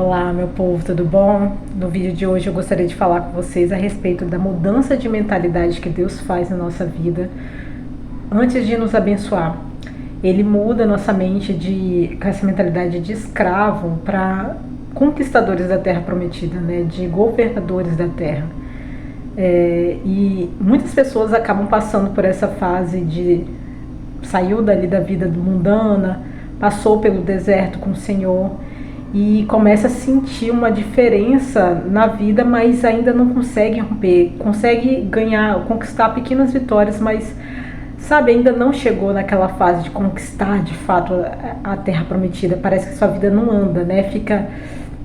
Olá, meu povo, tudo bom? No vídeo de hoje eu gostaria de falar com vocês a respeito da mudança de mentalidade que Deus faz na nossa vida antes de nos abençoar. Ele muda nossa mente com essa mentalidade de escravo para conquistadores da terra prometida, né? De governadores da terra. E muitas pessoas acabam passando por essa fase de saiu dali da vida mundana, passou pelo deserto com o Senhor e começa a sentir uma diferença na vida, mas ainda não consegue romper, consegue ganhar, conquistar pequenas vitórias, mas sabe, ainda não chegou naquela fase de conquistar de fato a terra prometida. Parece que sua vida não anda, né?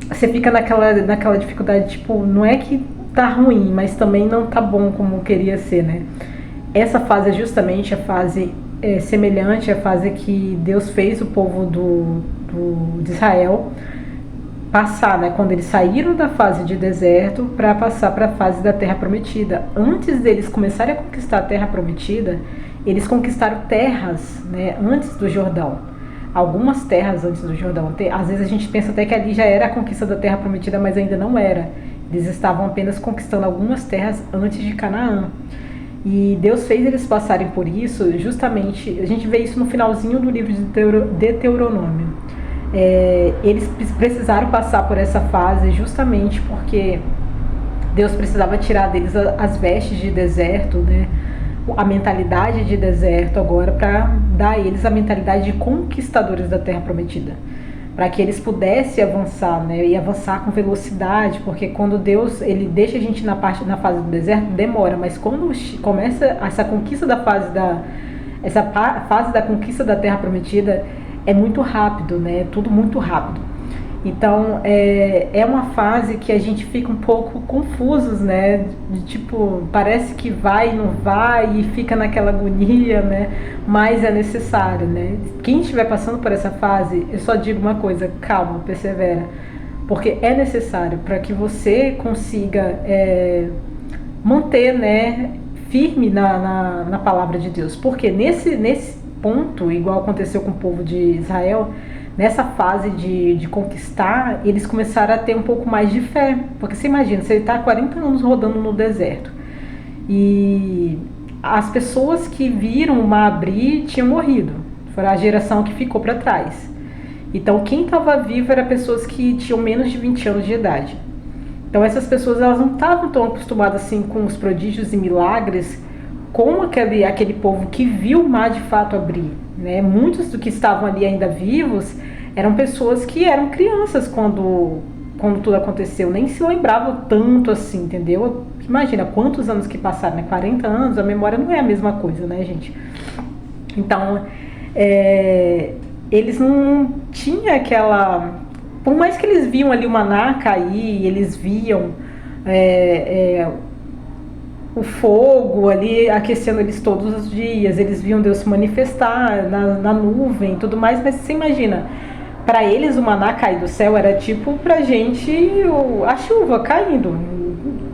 Você fica naquela dificuldade, tipo, não é que tá ruim, mas também não tá bom como queria ser, né? Essa fase é justamente a fase semelhante à fase que Deus fez o povo de Israel passar, né? Quando eles saíram da fase de deserto para passar para a fase da terra prometida. Antes deles começarem a conquistar a terra prometida, eles conquistaram terras, né? Antes do Jordão. Algumas terras antes do Jordão. Às vezes a gente pensa até que ali já era a conquista da terra prometida, mas ainda não era. Eles estavam apenas conquistando algumas terras antes de Canaã. E Deus fez eles passarem por isso justamente, a gente vê isso no finalzinho do livro de Deuteronômio. Eles precisaram passar por essa fase justamente porque Deus precisava tirar deles as vestes de deserto, né? A mentalidade de deserto agora, para dar a eles a mentalidade de conquistadores da terra prometida, para que eles pudessem avançar, né? E avançar com velocidade, porque quando Deus ele deixa a gente na fase do deserto, demora, mas quando começa essa conquista essa fase da conquista da terra prometida, é muito rápido, né? Tudo muito rápido. Então é uma fase que a gente fica um pouco confusos, né? De, tipo, parece que vai e não vai e fica naquela agonia, né? Mas é necessário, né? Quem estiver passando por essa fase, eu só digo uma coisa: calma, persevera, porque é necessário para que você consiga manter, né, firme na palavra de Deus. Porque nesse ponto, igual aconteceu com o povo de Israel, nessa fase de conquistar, eles começaram a ter um pouco mais de fé. Porque você imagina, você está 40 anos rodando no deserto e as pessoas que viram o mar abrir tinham morrido. Foi a geração que ficou para trás. Então quem estava vivo eram pessoas que tinham menos de 20 anos de idade. Então essas pessoas elas não estavam tão acostumadas assim com os prodígios e milagres como aquele povo que viu o mar de fato abrir, né? Muitos do que estavam ali ainda vivos eram pessoas que eram crianças quando tudo aconteceu, nem se lembravam tanto assim, entendeu? Imagina quantos anos que passaram, né? 40 anos, a memória não é a mesma coisa, né, gente? Então, eles não tinham aquela... Por mais que eles viam ali o maná cair, eles viam o fogo ali aquecendo eles todos os dias, eles viam Deus se manifestar na nuvem e tudo mais, mas você imagina, para eles o maná cair do céu era tipo pra gente a chuva caindo,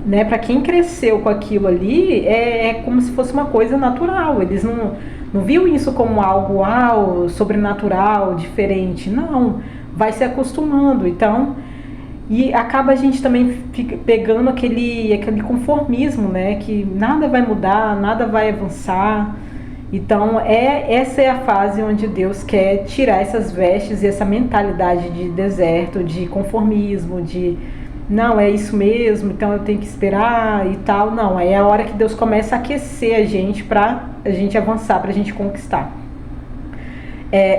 né? Para quem cresceu com aquilo ali, é como se fosse uma coisa natural. Eles não viam isso como algo sobrenatural, diferente. Não, vai se acostumando. Então, e acaba a gente também pegando aquele conformismo, né? Que nada vai mudar, nada vai avançar. Então, essa é a fase onde Deus quer tirar essas vestes e essa mentalidade de deserto, de conformismo, de não, é isso mesmo, então eu tenho que esperar e tal. Não, é a hora que Deus começa a aquecer a gente pra a gente avançar, pra gente conquistar.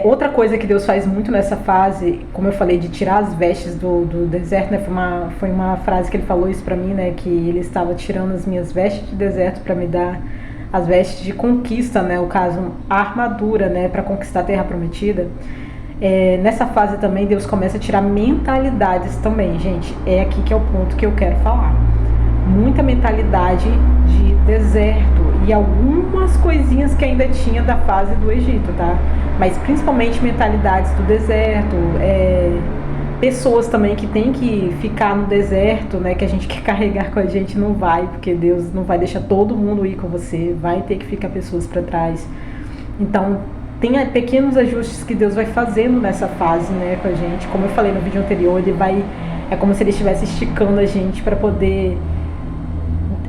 Outra coisa que Deus faz muito nessa fase, como eu falei, de tirar as vestes do deserto, né? Foi uma frase que ele falou isso pra mim, né? Que ele estava tirando as minhas vestes de deserto para me dar as vestes de conquista, né? O caso, a armadura, né? Para conquistar a terra prometida. Nessa fase também Deus começa a tirar mentalidades também, gente. É aqui que é o ponto que eu quero falar. Muita mentalidade de deserto e algumas coisinhas que ainda tinha da fase do Egito, tá? Mas principalmente mentalidades do deserto, pessoas também que tem que ficar no deserto, né? Que a gente quer carregar com a gente, não vai, porque Deus não vai deixar todo mundo ir com você, vai ter que ficar pessoas para trás. Então tem pequenos ajustes que Deus vai fazendo nessa fase, né, com a gente. Como eu falei no vídeo anterior, ele vai É como se ele estivesse esticando a gente para poder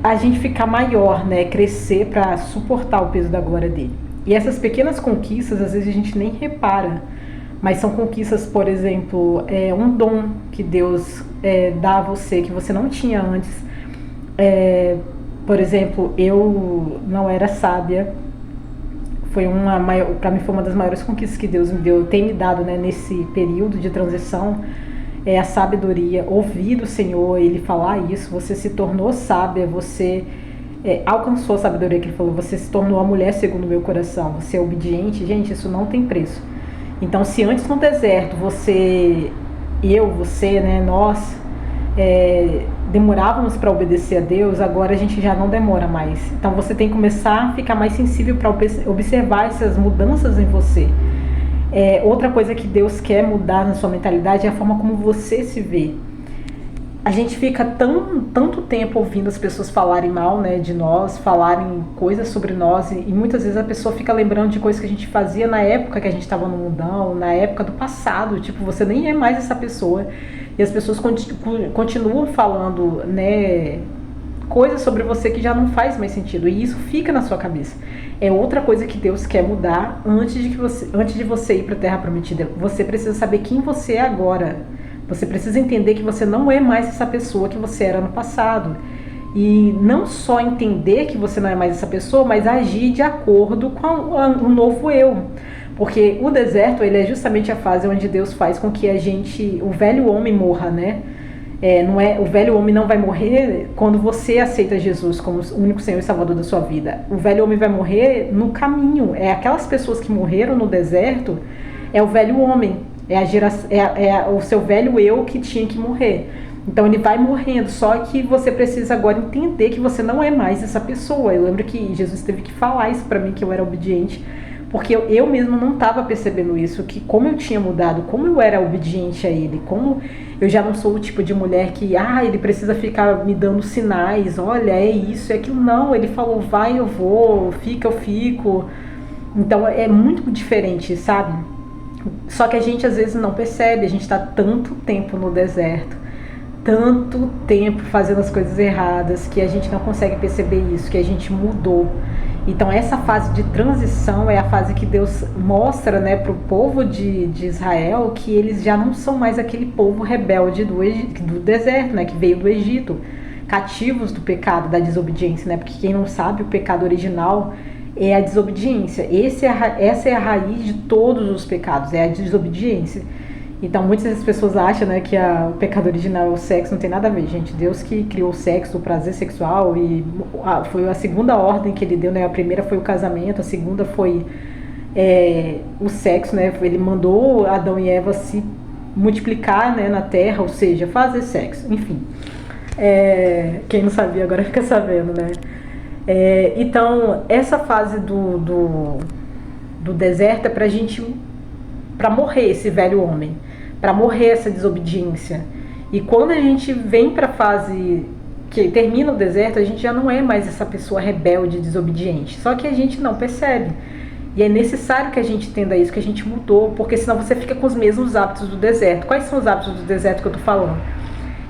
a gente ficar maior, né? Crescer para suportar o peso da glória dele. E essas pequenas conquistas, às vezes a gente nem repara, mas são conquistas, por exemplo, um dom que Deus dá a você que você não tinha antes. Por exemplo, eu não era sábia. Para mim foi uma das maiores conquistas que Deus me deu, tem me dado, né, nesse período de transição, é a sabedoria, ouvir do Senhor, Ele falar isso, você se tornou sábia, você alcançou a sabedoria que Ele falou, você se tornou a mulher segundo o meu coração, você é obediente, gente, isso não tem preço. Então, se antes no deserto você, né, nós demorávamos para obedecer a Deus, agora a gente já não demora mais. Então você tem que começar a ficar mais sensível para observar essas mudanças em você. Outra coisa que Deus quer mudar na sua mentalidade é a forma como você se vê. A gente fica tanto tempo ouvindo as pessoas falarem mal, né, de nós, falarem coisas sobre nós, e muitas vezes a pessoa fica lembrando de coisas que a gente fazia na época que a gente estava no mundão, na época do passado, tipo, você nem é mais essa pessoa, e as pessoas continuam falando, né, coisas sobre você que já não faz mais sentido, e isso fica na sua cabeça. É outra coisa que Deus quer mudar antes de você ir para a Terra Prometida. Você precisa saber quem você é agora. Você precisa entender que você não é mais essa pessoa que você era no passado. E não só entender que você não é mais essa pessoa, mas agir de acordo com o novo eu. Porque o deserto, ele é justamente a fase onde Deus faz com que o velho homem morra, né? O velho homem não vai morrer quando você aceita Jesus como o único Senhor e Salvador da sua vida. O velho homem vai morrer no caminho. Aquelas pessoas que morreram no deserto, é o velho homem. O seu velho eu que tinha que morrer. Então ele vai morrendo, só que você precisa agora entender que você não é mais essa pessoa. Eu lembro que Jesus teve que falar isso pra mim, que eu era obediente, porque eu mesmo não estava percebendo isso, que como eu tinha mudado, como eu era obediente a ele, como eu já não sou o tipo de mulher que, ele precisa ficar me dando sinais, olha, é isso, é aquilo. Não, ele falou, vai, eu vou, fica, eu fico. Então é muito diferente, sabe? Só que a gente às vezes não percebe, a gente está tanto tempo no deserto, tanto tempo fazendo as coisas erradas, que a gente não consegue perceber isso, que a gente mudou. Então essa fase de transição é a fase que Deus mostra, né, para o povo de Israel, que eles já não são mais aquele povo rebelde do deserto, né, que veio do Egito, cativos do pecado, da desobediência, né, porque quem não sabe, o pecado original é a desobediência. Essa é a raiz de todos os pecados, é a desobediência. Então muitas das pessoas acham, né, que o pecado original é o sexo. Não tem nada a ver, gente. Deus que criou o sexo, o prazer sexual, e foi a segunda ordem que ele deu, né? A primeira foi o casamento, a segunda foi o sexo, né? Ele mandou Adão e Eva se multiplicar, né, na terra, ou seja, fazer sexo, enfim. Quem não sabia agora fica sabendo, né? Então essa fase do deserto é para morrer esse velho homem, para morrer essa desobediência. E quando a gente vem para a fase que termina o deserto, a gente já não é mais essa pessoa rebelde, desobediente. Só que a gente não percebe. E é necessário que a gente entenda isso, que a gente mudou, porque senão você fica com os mesmos hábitos do deserto. Quais são os hábitos do deserto que eu tô falando?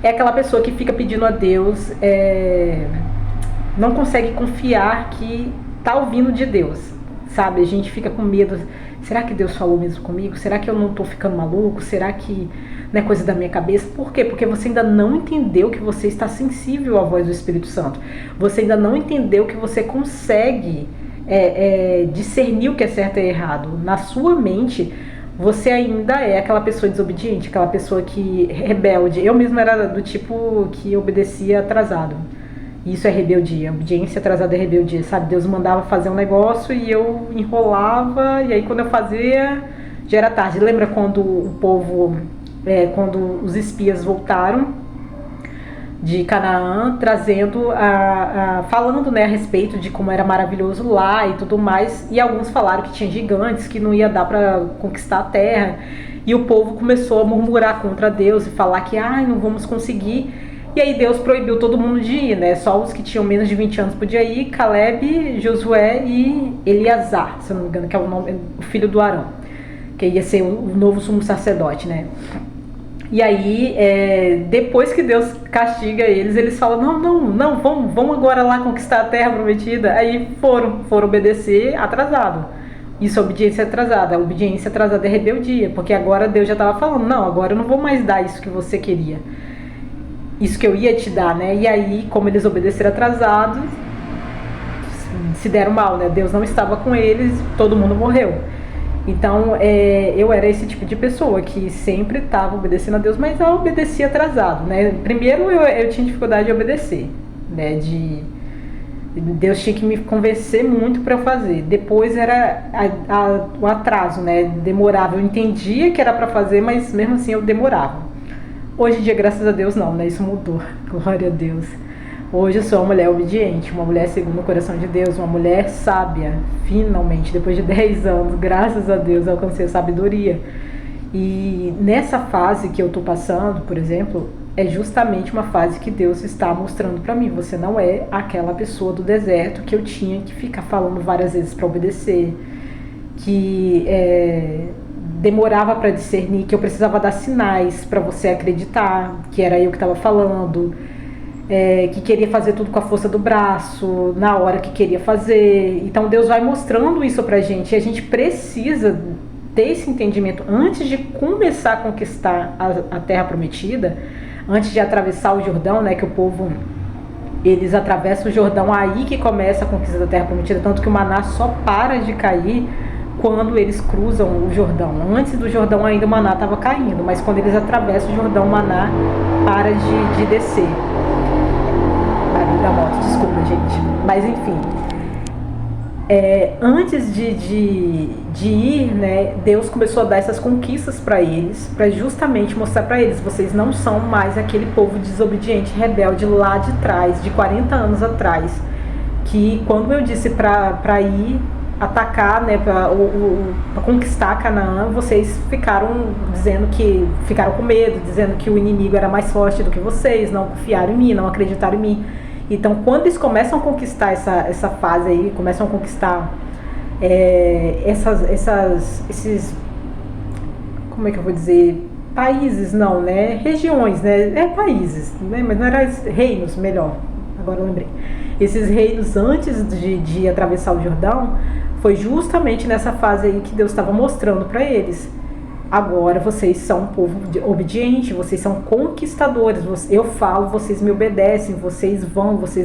É aquela pessoa que fica pedindo a Deus, não consegue confiar que tá ouvindo de Deus, sabe? A gente fica com medo. Será que Deus falou mesmo comigo? Será que eu não estou ficando maluco? Será que não é coisa da minha cabeça? Por quê? Porque você ainda não entendeu que você está sensível à voz do Espírito Santo. Você ainda não entendeu que você consegue discernir o que é certo e errado. Na sua mente, você ainda é aquela pessoa desobediente, aquela pessoa que rebelde. Eu mesma era do tipo que obedecia atrasado. Isso é rebeldia, obediência atrasada é rebeldia, sabe? Deus mandava fazer um negócio e eu enrolava, e aí quando eu fazia, já era tarde. Lembra quando o povo, quando os espias voltaram de Canaã, trazendo, falando, né, a respeito de como era maravilhoso lá e tudo mais, e alguns falaram que tinha gigantes, que não ia dar para conquistar a terra, e o povo começou a murmurar contra Deus e falar que, não vamos conseguir. E aí Deus proibiu todo mundo de ir, né? Só os que tinham menos de 20 anos podiam ir, Caleb, Josué e Eleazar, se eu não me engano, que é o filho do Arão, que ia ser o novo sumo sacerdote, né? E aí, depois que Deus castiga eles, eles falam, não, vamos agora lá conquistar a terra prometida. Aí foram obedecer atrasado. Isso é obediência atrasada. A obediência atrasada é rebeldia, porque agora Deus já estava falando, não, agora eu não vou mais dar isso que você queria. Isso que eu ia te dar, né? E aí, como eles obedeceram atrasados, se deram mal, né? Deus não estava com eles, todo mundo morreu. Então, eu era esse tipo de pessoa que sempre estava obedecendo a Deus, mas eu obedecia atrasado, né? Primeiro, eu tinha dificuldade de obedecer, né? Deus tinha que me convencer muito para eu fazer. Depois era o atraso, né? Demorava. Eu entendia que era para fazer, mas mesmo assim eu demorava. Hoje em dia, graças a Deus, não, né? Isso mudou. Glória a Deus. Hoje eu sou uma mulher obediente, uma mulher segundo o coração de Deus, uma mulher sábia. Finalmente, depois de 10 anos, graças a Deus, eu alcancei a sabedoria. E nessa fase que eu tô passando, por exemplo, é justamente uma fase que Deus está mostrando para mim. Você não é aquela pessoa do deserto que eu tinha que ficar falando várias vezes para obedecer, que demorava para discernir, que eu precisava dar sinais para você acreditar que era eu que estava falando. Que queria fazer tudo com a força do braço, na hora que queria fazer. Então Deus vai mostrando isso pra gente, e a gente precisa ter esse entendimento antes de começar a conquistar a terra prometida, antes de atravessar o Jordão, né, que o povo, eles atravessam o Jordão, aí que começa a conquista da terra prometida, tanto que o maná só para de cair quando eles cruzam o Jordão. Antes do Jordão ainda o maná estava caindo, mas quando eles atravessam o Jordão, o maná para de descer. Da moto, desculpa, gente. Mas enfim, antes de ir, né, Deus começou a dar essas conquistas para eles, para justamente mostrar para eles, vocês não são mais aquele povo desobediente, rebelde lá de trás, de 40 anos atrás, que quando eu disse para ir atacar, né, para conquistar Canaã, vocês ficaram com medo, dizendo que o inimigo era mais forte do que vocês, não confiaram em mim, não acreditaram em mim. Então, quando eles começam a conquistar essa fase aí, começam a conquistar esses, como é que eu vou dizer, países não, né, regiões, né, países, né, mas não era reinos, melhor, agora eu lembrei. Esses reinos antes de atravessar o Jordão, foi justamente nessa fase aí que Deus estava mostrando para eles. Agora vocês são um povo obediente, vocês são conquistadores. Eu falo, vocês me obedecem, vocês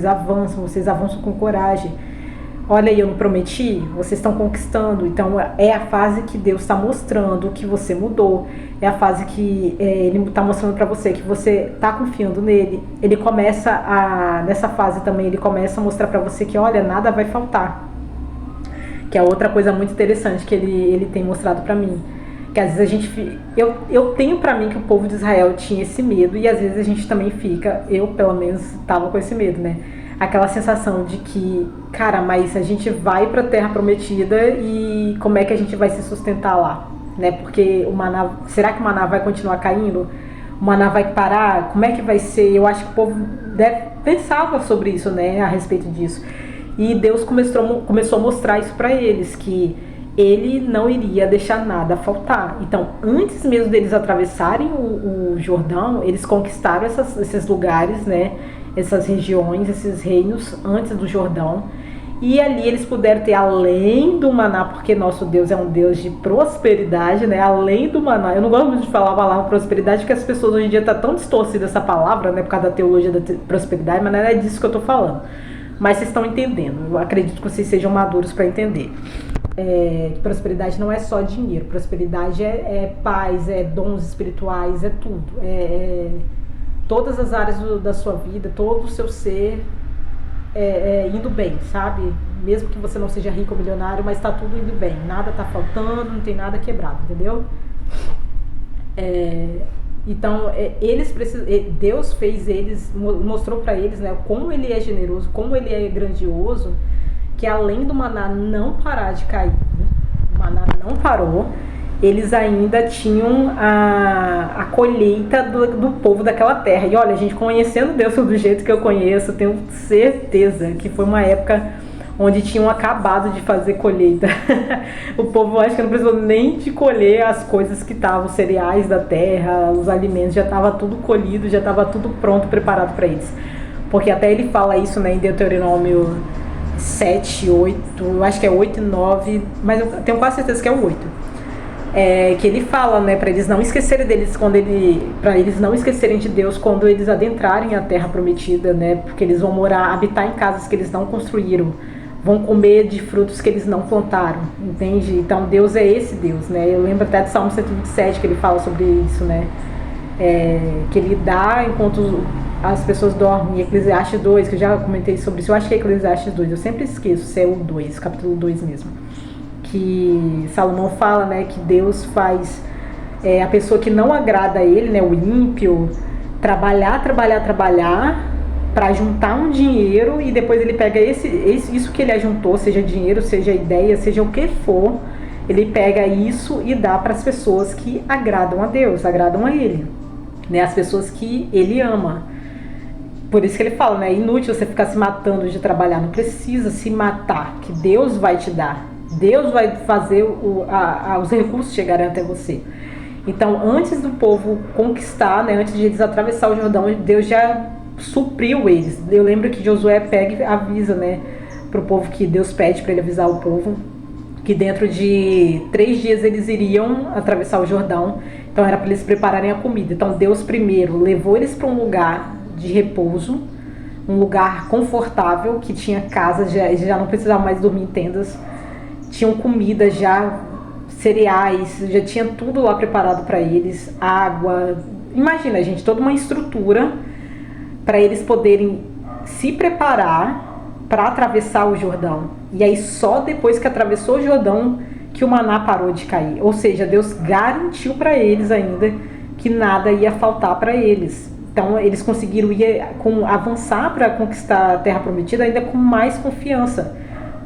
avançam com coragem. Olha aí, eu não prometi? Vocês estão conquistando. Então é a fase que Deus está mostrando que você mudou. É a fase que Ele está mostrando para você que você está confiando nele. Ele começa nessa fase também, Ele começa a mostrar para você que, olha, nada vai faltar. Que é outra coisa muito interessante que Ele tem mostrado para mim. Que às vezes eu tenho pra mim que o povo de Israel tinha esse medo, e às vezes a gente também fica, eu pelo menos tava com esse medo, né? Aquela sensação de que, cara, mas a gente vai pra terra prometida e como é que a gente vai se sustentar lá, né? Porque será que o maná vai continuar caindo? O maná vai parar? Como é que vai ser? Eu acho que o povo pensava sobre isso, né? A respeito disso. E Deus começou a mostrar isso pra eles, que Ele não iria deixar nada faltar. Então, antes mesmo deles atravessarem o Jordão, eles conquistaram esses lugares, né? Essas regiões, esses reinos antes do Jordão. E ali eles puderam ter, além do maná, porque nosso Deus é um Deus de prosperidade, né? Além do maná, eu não gosto muito de falar a palavra prosperidade, porque as pessoas hoje em dia estão tão distorcidas essa palavra, né? Por causa da teologia da prosperidade, mas não é disso que eu estou falando. Mas vocês estão entendendo. Eu acredito que vocês sejam maduros para entender. Prosperidade não é só dinheiro. Prosperidade é paz, é dons espirituais, é tudo. Todas as áreas da sua vida, todo o seu ser indo bem, sabe? Mesmo que você não seja rico ou milionário, mas está tudo indo bem. Nada está faltando, não tem nada quebrado, entendeu? Então, Deus fez eles, mostrou para eles, né, como Ele é generoso, como Ele é grandioso, que além do maná não parar de cair, o maná não parou, eles ainda tinham a colheita do povo daquela terra. E olha, a gente conhecendo Deus do jeito que eu conheço, tenho certeza que foi uma época onde tinham acabado de fazer colheita. O povo, acho que não precisou nem de colher as coisas que estavam, os cereais da terra, os alimentos, já estava tudo colhido, já estava tudo pronto, preparado para eles. Porque até ele fala isso, né, em Deuteronômio 7, 8, eu acho que é 8 e 9, mas eu tenho quase certeza que é o 8. Que ele fala, né, para eles não esquecerem deles para eles não esquecerem de Deus quando eles adentrarem a terra prometida, né, porque eles vão habitar em casas que eles não construíram, vão comer de frutos que eles não plantaram, entende? Então Deus é esse Deus, né? Eu lembro até do Salmo 127 que ele fala sobre isso, né? Que ele dá enquanto as pessoas dormem. E Eclesiastes 2, que eu já comentei sobre isso, eu acho que é Eclesiastes 2, eu sempre esqueço se é o 2, capítulo 2 mesmo, que Salomão fala, né, que Deus faz a pessoa que não agrada a ele, né, o ímpio, trabalhar para juntar um dinheiro, e depois ele pega isso que ele ajuntou, seja dinheiro, seja ideia, seja o que for, ele pega isso e dá para as pessoas que agradam a Deus, agradam a ele, né, as pessoas que ele ama. Por isso que ele fala, né, é inútil você ficar se matando de trabalhar, não precisa se matar, que Deus vai te dar. Deus vai fazer os recursos chegarem até você. Então, antes do povo conquistar, né, antes de eles atravessar o Jordão, Deus já supriu eles. Eu lembro que Josué pega e avisa, né, para o povo, que Deus pede para ele avisar o povo que dentro de 3 dias eles iriam atravessar o Jordão. Então era para eles prepararem a comida. Então Deus primeiro levou eles para um lugar de repouso, um lugar confortável, que tinha casas, eles já não precisavam mais dormir em tendas, tinham comida já, cereais, já tinha tudo lá preparado para eles, água. Imagina, gente, toda uma estrutura para eles poderem se preparar para atravessar o Jordão. E aí só depois que atravessou o Jordão que o maná parou de cair. Ou seja, Deus garantiu para eles ainda que nada ia faltar para eles. Então eles conseguiram avançar para conquistar a Terra Prometida ainda com mais confiança,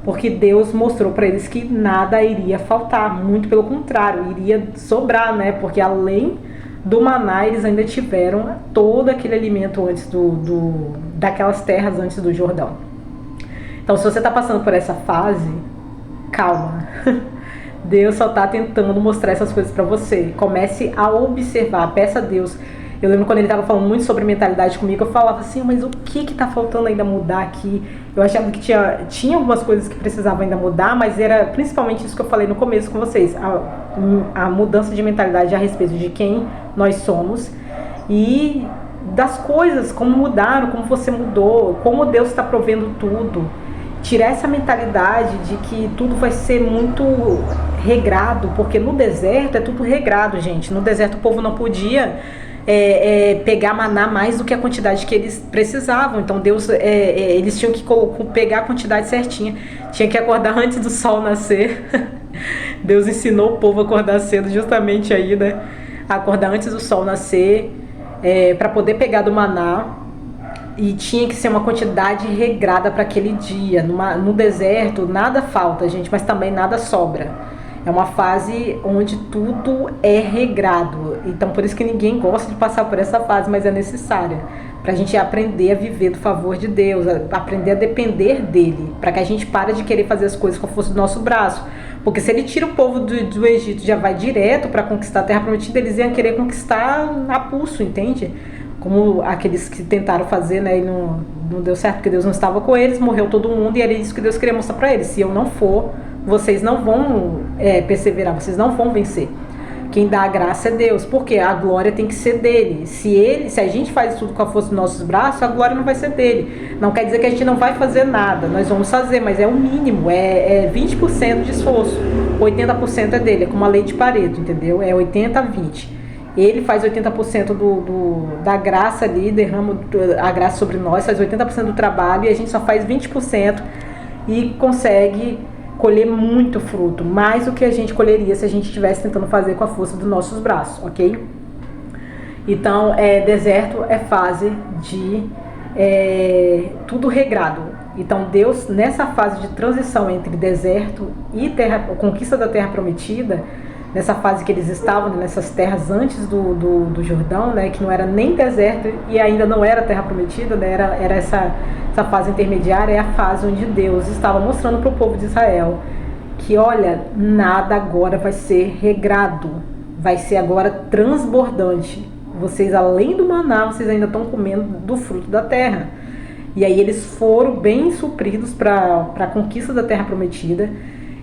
porque Deus mostrou para eles que nada iria faltar, muito pelo contrário, iria sobrar, né? Porque além do maná, eles ainda tiveram todo aquele alimento antes daquelas terras antes do Jordão. Então, se você está passando por essa fase, calma. Deus só está tentando mostrar essas coisas para você. Comece a observar, peça a Deus. Eu lembro quando ele estava falando muito sobre mentalidade comigo, eu falava assim, mas o que está faltando ainda mudar aqui? Eu achava que tinha algumas coisas que precisavam ainda mudar, mas era principalmente isso que eu falei no começo com vocês. A mudança de mentalidade a respeito de quem nós somos e das coisas, como mudaram, como você mudou, como Deus está provendo tudo. Tirar essa mentalidade de que tudo vai ser muito regrado, porque no deserto é tudo regrado, gente. No deserto o povo não podia pegar maná mais do que a quantidade que eles precisavam. Então Deus, eles tinham que pegar a quantidade certinha, tinha que acordar antes do sol nascer. Deus ensinou o povo a acordar cedo justamente aí, né? Acordar antes do sol nascer, para poder pegar do maná. E tinha que ser uma quantidade regrada para aquele dia. No deserto nada falta, gente, mas também nada sobra. É uma fase onde tudo é regrado. Então por isso que ninguém gosta de passar por essa fase, mas é necessária para a gente aprender a viver do favor de Deus, aprender a depender dele, para que a gente pare de querer fazer as coisas com a força do nosso braço. Porque se ele tira o povo do Egito e já vai direto para conquistar a Terra Prometida, eles iam querer conquistar a pulso, entende? Como aqueles que tentaram fazer, né, e não deu certo, porque Deus não estava com eles, morreu todo mundo, e era isso que Deus queria mostrar para eles. Se eu não for, vocês não vão perseverar, vocês não vão vencer. Quem dá a graça é Deus, porque a glória tem que ser dele. Se a gente faz tudo com a força dos nossos braços, a glória não vai ser dele. Não quer dizer que a gente não vai fazer nada, nós vamos fazer, mas é o mínimo, 20% de esforço, 80% é dele, é como a lei de Pareto, entendeu? É 80 a 20. Ele faz 80% da graça ali, derrama a graça sobre nós, faz 80% do trabalho, e a gente só faz 20% e consegue colher muito fruto, mais do que a gente colheria se a gente estivesse tentando fazer com a força dos nossos braços, ok? Então, deserto é fase de tudo regrado. Então Deus, nessa fase de transição entre deserto e conquista da Terra Prometida, nessa fase que eles estavam, nessas terras antes do Jordão, né, que não era nem deserto e ainda não era terra prometida, né, era essa fase intermediária, é a fase onde Deus estava mostrando para o povo de Israel que, olha, nada agora vai ser regrado, vai ser agora transbordante. Vocês, além do maná, vocês ainda estão comendo do fruto da terra. E aí eles foram bem supridos para a conquista da terra prometida.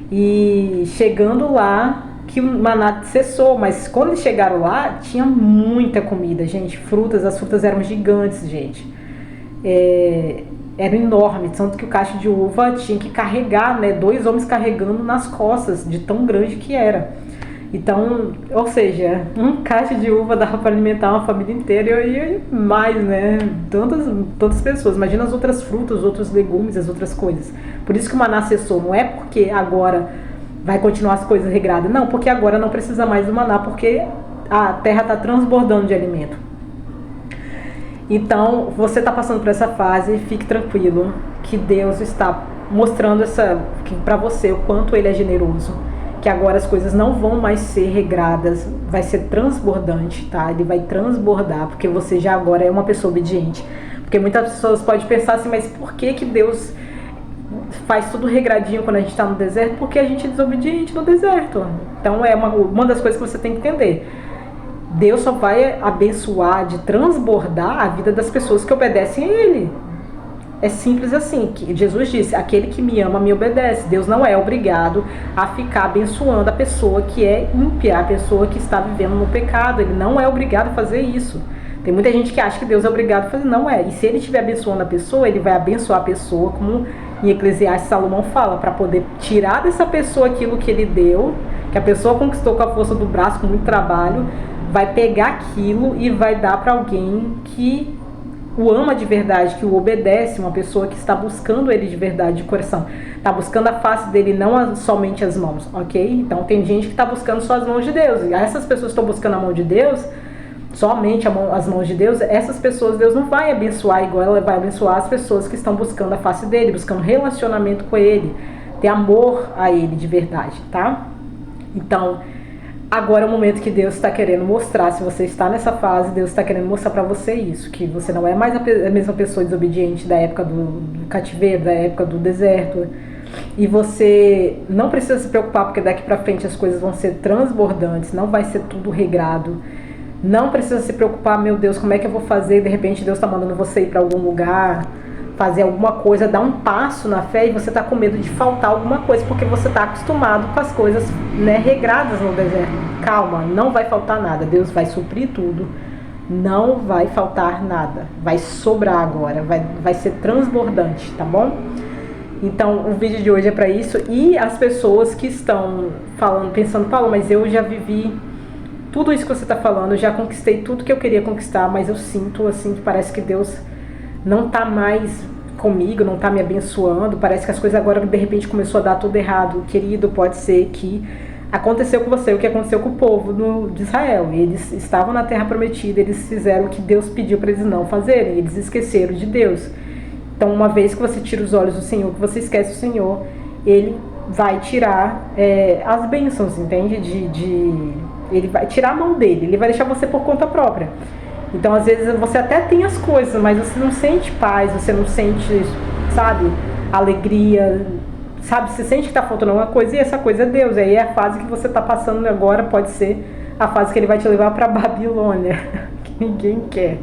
E chegando lá, que o maná cessou, mas quando eles chegaram lá, tinha muita comida, gente. As frutas eram gigantes, gente. Era enorme, tanto que o cacho de uva tinha que carregar, né? 2 homens carregando nas costas, de tão grande que era. Então, ou seja, um cacho de uva dava para alimentar uma família inteira e mais, né? Tantas pessoas. Imagina as outras frutas, os outros legumes, as outras coisas. Por isso que o maná cessou. Não é porque agora vai continuar as coisas regradas. Não, porque agora não precisa mais do maná, porque a terra está transbordando de alimento. Então, você está passando por essa fase, fique tranquilo, que Deus está mostrando para você o quanto Ele é generoso. Que agora as coisas não vão mais ser regradas, vai ser transbordante, tá? Ele vai transbordar, porque você já agora é uma pessoa obediente. Porque muitas pessoas podem pensar assim, mas por que Deus faz tudo regradinho quando a gente está no deserto? Porque a gente é desobediente no deserto. Então é uma das coisas que você tem que entender. Deus só vai abençoar, de transbordar a vida das pessoas que obedecem a Ele. É simples assim, que Jesus disse, aquele que me ama me obedece. Deus não é obrigado a ficar abençoando a pessoa que é ímpia, a pessoa que está vivendo no pecado. Ele não é obrigado a fazer isso. Tem muita gente que acha que Deus é obrigado a fazer, não é. E se Ele estiver abençoando a pessoa, Ele vai abençoar a pessoa, como em Eclesiastes Salomão fala, para poder tirar dessa pessoa aquilo que Ele deu, que a pessoa conquistou com a força do braço, com muito trabalho, vai pegar aquilo e vai dar para alguém que o ama de verdade, que o obedece, uma pessoa que está buscando Ele de verdade, de coração. Está buscando a face dele, não somente as mãos, ok? Então tem gente que está buscando só as mãos de Deus. E essas pessoas que estão buscando a mão de Deus, somente as mãos de Deus, essas pessoas Deus não vai abençoar igual ela vai abençoar as pessoas que estão buscando a face dele, buscando relacionamento com Ele, ter amor a Ele de verdade, tá? Então, agora é o momento que Deus está querendo mostrar, se você está nessa fase, Deus está querendo mostrar para você isso, que você não é mais a mesma pessoa desobediente da época do cativeiro, da época do deserto, e você não precisa se preocupar, porque daqui para frente as coisas vão ser transbordantes, não vai ser tudo regrado, não precisa se preocupar, meu Deus, como é que eu vou fazer, de repente Deus está mandando você ir para algum lugar, fazer alguma coisa, dar um passo na fé e você está com medo de faltar alguma coisa, porque você está acostumado com as coisas, né, regradas no deserto. Calma, não vai faltar nada, Deus vai suprir tudo, não vai faltar nada, vai sobrar agora, vai ser transbordante, tá bom? Então o vídeo de hoje é para isso. E as pessoas que estão pensando, Paulo, mas eu já vivi tudo isso que você está falando, eu já conquistei tudo que eu queria conquistar, mas eu sinto assim que parece que Deus não está mais comigo, não está me abençoando, parece que as coisas agora de repente começou a dar tudo errado. Querido, pode ser que aconteceu com você o que aconteceu com o povo de Israel. Eles estavam na terra prometida, eles fizeram o que Deus pediu para eles não fazerem, eles esqueceram de Deus. Então, uma vez que você tira os olhos do Senhor, que você esquece o Senhor, Ele vai tirar as bênçãos, entende? Ele vai tirar a mão dele, Ele vai deixar você por conta própria. Então, às vezes, você até tem as coisas, mas você não sente paz, você não sente, sabe, alegria, sabe? Você sente que está faltando alguma coisa e essa coisa é Deus. Aí é a fase que você está passando agora, pode ser a fase que Ele vai te levar para a Babilônia, que ninguém quer.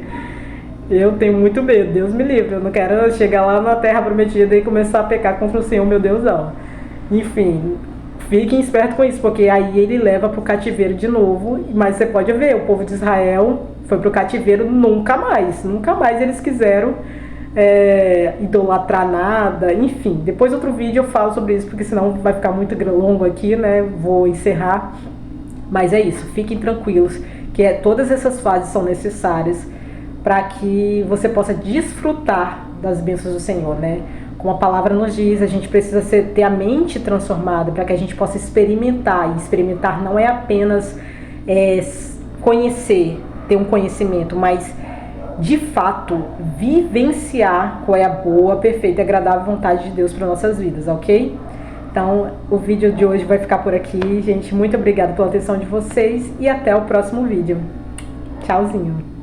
Eu tenho muito medo, Deus me livre. Eu não quero chegar lá na terra prometida e começar a pecar contra o Senhor, meu Deus, não. Enfim, fiquem espertos com isso, porque aí Ele leva para o cativeiro de novo. Mas você pode ver, o povo de Israel foi para o cativeiro nunca mais eles quiseram idolatrar nada, enfim. Depois outro vídeo eu falo sobre isso, porque senão vai ficar muito longo aqui, né? Vou encerrar. Mas é isso, fiquem tranquilos, que todas essas fases são necessárias para que você possa desfrutar das bênçãos do Senhor, né? Como a palavra nos diz, a gente precisa ter a mente transformada para que a gente possa experimentar. E experimentar não é apenas conhecer, ter um conhecimento, mas de fato vivenciar qual é a boa, perfeita e agradável vontade de Deus para nossas vidas, ok? Então, o vídeo de hoje vai ficar por aqui. Gente, muito obrigada pela atenção de vocês e até o próximo vídeo. Tchauzinho!